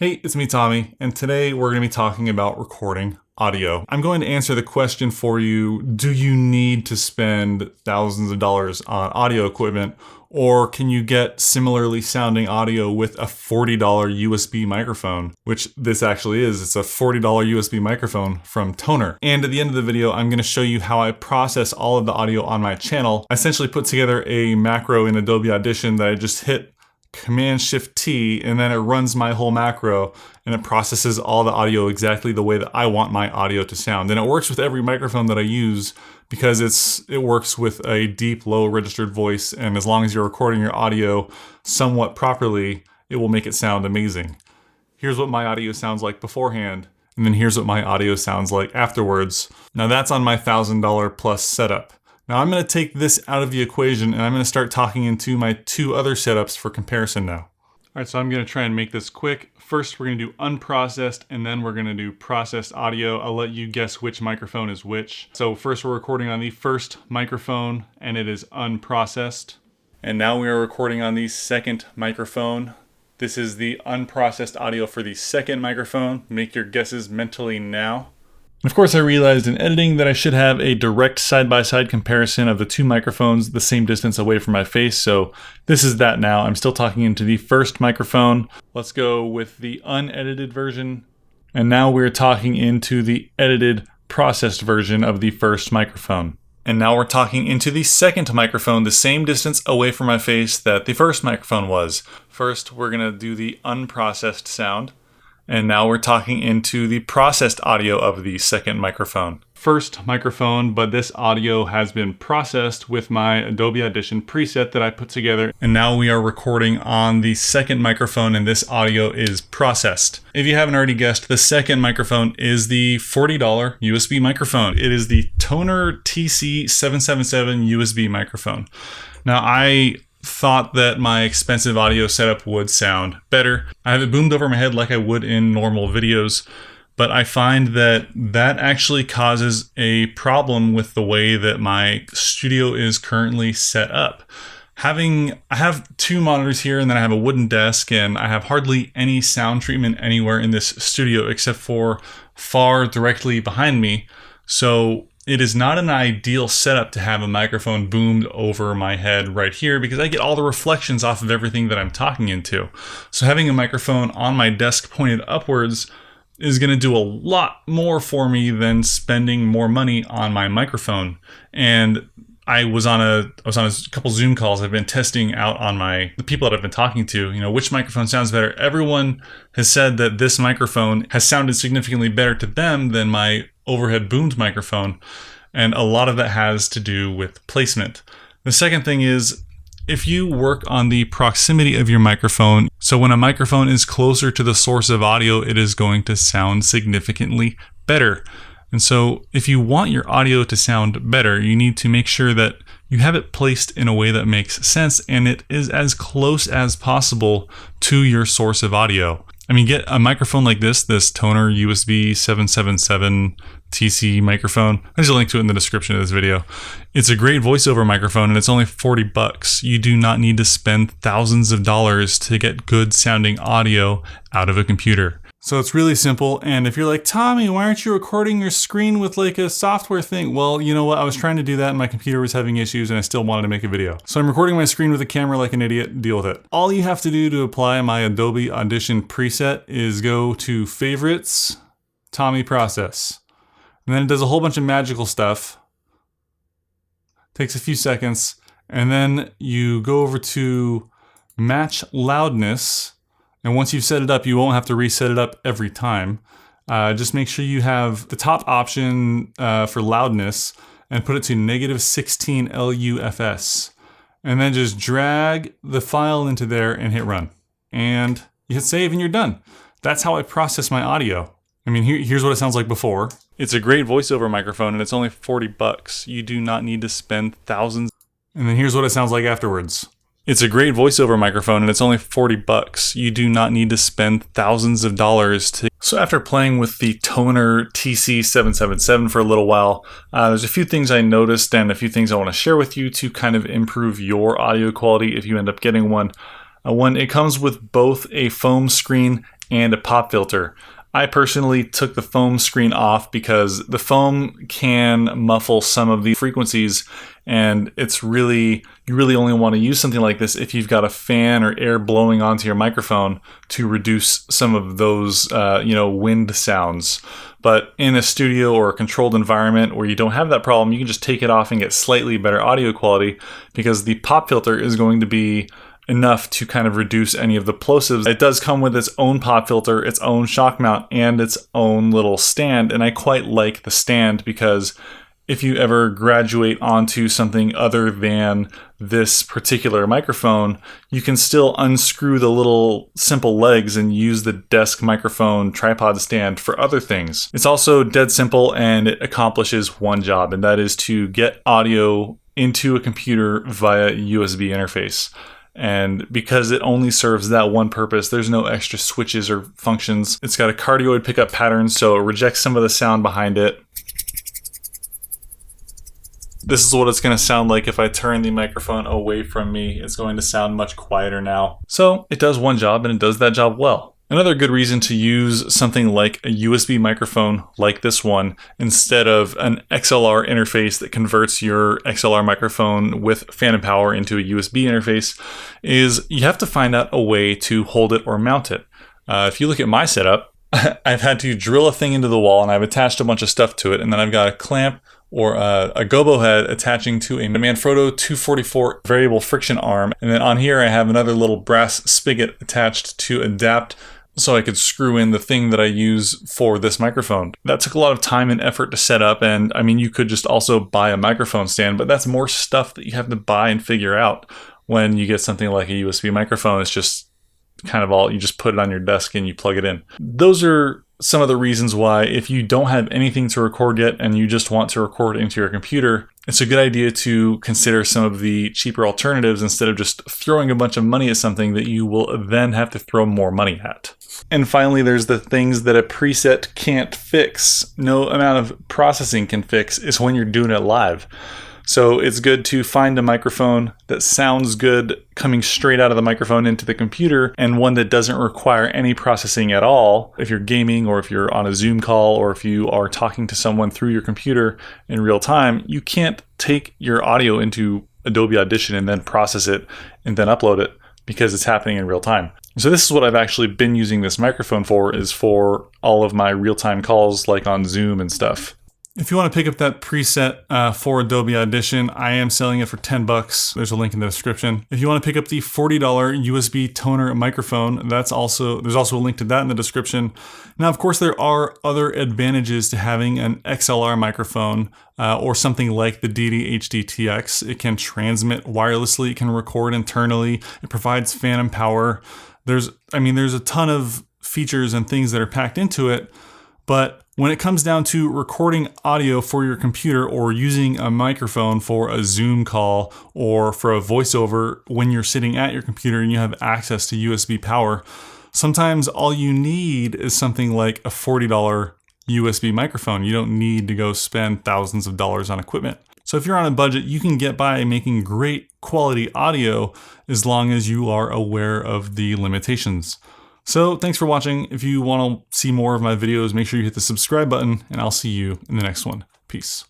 Hey, it's me, Tommy, and today we're going to be talking about recording audio. I'm going to answer the question for you, do you need to spend thousands of dollars on audio equipment, or can you get similarly sounding audio with a $40 USB microphone, which this actually is. It's a $40 USB microphone from Tonor. And at the end of the video, I'm going to show you how I process all of the audio on my channel. I essentially put together a macro in Adobe Audition that I just hit Command-Shift-T, and then it runs my whole macro and it processes all the audio exactly the way that I want my audio to sound. And it works with every microphone that I use because it works with a deep, low registered voice, and as long as you're recording your audio somewhat properly, it will make it sound amazing. Here's what my audio sounds like beforehand, and then here's what my audio sounds like afterwards. Now that's on my $1,000 plus setup. Now I'm going to take this out of the equation and I'm going to start talking into my two other setups for comparison now. All right, so I'm going to try and make this quick. First, we're going to do unprocessed, and then we're going to do processed audio. I'll let you guess which microphone is which. So first we're recording on the first microphone and it is unprocessed. And now we are recording on the second microphone. This is the unprocessed audio for the second microphone. Make your guesses mentally now. Of course, I realized in editing that I should have a direct side-by-side comparison of the two microphones the same distance away from my face, so this is that now. I'm still talking into the first microphone. Let's go with the unedited version. And now we're talking into the edited, processed version of the first microphone. And now we're talking into the second microphone, the same distance away from my face that the first microphone was. First, we're going to do the unprocessed sound. And now we're talking into the processed audio of the second microphone. First microphone, but this audio has been processed with my Adobe Audition preset that I put together. And now we are recording on the second microphone and this audio is processed. If you haven't already guessed, the second microphone is the $40 USB microphone. It is the Tonor TC-777 USB microphone. Now I thought that my expensive audio setup would sound better. I have it boomed over my head like I would in normal videos, but I find that that actually causes a problem with the way that my studio is currently set up. I have two monitors here, and then I have a wooden desk, and I have hardly any sound treatment anywhere in this studio except for far directly behind me. So it is not an ideal setup to have a microphone boomed over my head right here because I get all the reflections off of everything that I'm talking into. So having a microphone on my desk pointed upwards is going to do a lot more for me than spending more money on my microphone. And I was on a couple Zoom calls I've been testing out on the people that I've been talking to, which microphone sounds better. Everyone has said that this microphone has sounded significantly better to them than my overhead boomed microphone. And a lot of that has to do with placement. The second thing is, if you work on the proximity of your microphone, so when a microphone is closer to the source of audio, it is going to sound significantly better. And so if you want your audio to sound better, you need to make sure that you have it placed in a way that makes sense and it is as close as possible to your source of audio. I mean, get a microphone like this Tonor USB 777 TC microphone. There's a link to it in the description of this video. It's a great voiceover microphone and it's only $40. You do not need to spend thousands of dollars to get good sounding audio out of a computer. So it's really simple, and if you're like, Tommy, why aren't you recording your screen with like a software thing? Well, you know what? I was trying to do that and my computer was having issues and I still wanted to make a video. So I'm recording my screen with a camera like an idiot, deal with it. All you have to do to apply my Adobe Audition preset is go to Favorites, Tommy Process. And then it does a whole bunch of magical stuff. Takes a few seconds. And then you go over to Match Loudness. And once you've set it up, you won't have to reset it up every time. Just make sure you have the top option for loudness and put it to -16 LUFS. And then just drag the file into there and hit run. And you hit save and you're done. That's how I process my audio. I mean, here's what it sounds like before. It's a great voiceover microphone and it's only $40. You do not need to spend thousands. And then here's what it sounds like afterwards. It's a great voiceover microphone and it's only $40. You do not need to spend thousands of dollars to. So after playing with the Tonor TC-777 for a little while, there's a few things I noticed and a few things I want to share with you to kind of improve your audio quality if you end up getting one. It comes with both a foam screen and a pop filter. I personally took the foam screen off because the foam can muffle some of the frequencies, and you really only want to use something like this if you've got a fan or air blowing onto your microphone to reduce some of those wind sounds. But in a studio or a controlled environment where you don't have that problem, you can just take it off and get slightly better audio quality, because the pop filter is going to be enough to kind of reduce any of the plosives. It does come with its own pop filter, its own shock mount, and its own little stand, and I quite like the stand because if you ever graduate onto something other than this particular microphone, you can still unscrew the little simple legs and use the desk microphone tripod stand for other things. It's also dead simple, and it accomplishes one job, and that is to get audio into a computer via USB interface. And because it only serves that one purpose, there's no extra switches or functions. It's got a cardioid pickup pattern, so it rejects some of the sound behind it. This is what it's going to sound like if I turn the microphone away from me. It's going to sound much quieter now. So it does one job, and it does that job well. Another good reason to use something like a USB microphone like this one instead of an XLR interface that converts your XLR microphone with phantom power into a USB interface is you have to find out a way to hold it or mount it. If you look at my setup, I've had to drill a thing into the wall, and I've attached a bunch of stuff to it, and then I've got a clamp or a gobo head attaching to a Manfrotto 244 variable friction arm, and then on here I have another little brass spigot attached to adapt so I could screw in the thing that I use for this microphone. That took a lot of time and effort to set up, and I mean, you could just also buy a microphone stand, but that's more stuff that you have to buy and figure out. When you get something like a USB microphone, it's just kind of all, you just put it on your desk and you plug it in. Those are some of the reasons why, if you don't have anything to record yet and you just want to record into your computer, it's a good idea to consider some of the cheaper alternatives instead of just throwing a bunch of money at something that you will then have to throw more money at. And finally, there's the things that a preset can't fix. No amount of processing can fix is when you're doing it live. So it's good to find a microphone that sounds good coming straight out of the microphone into the computer, and one that doesn't require any processing at all. If you're gaming, or if you're on a Zoom call, or if you are talking to someone through your computer in real time, you can't take your audio into Adobe Audition and then process it and then upload it because it's happening in real time. So this is what I've actually been using this microphone for, is for all of my real-time calls like on Zoom and stuff. If you want to pick up that preset for Adobe Audition, I am selling it for $10. There's a link in the description. If you want to pick up the $40 USB Tonor microphone, there's also a link to that in the description. Now, of course, there are other advantages to having an XLR microphone or something like the DD-HD-TX. It can transmit wirelessly, it can record internally, it provides phantom power. There's a ton of features and things that are packed into it, but when it comes down to recording audio for your computer or using a microphone for a Zoom call or for a voiceover when you're sitting at your computer and you have access to USB power, sometimes all you need is something like a $40 USB microphone. You don't need to go spend thousands of dollars on equipment. So if you're on a budget, you can get by making great quality audio as long as you are aware of the limitations. So thanks for watching. If you want to see more of my videos, make sure you hit the subscribe button, and I'll see you in the next one. Peace.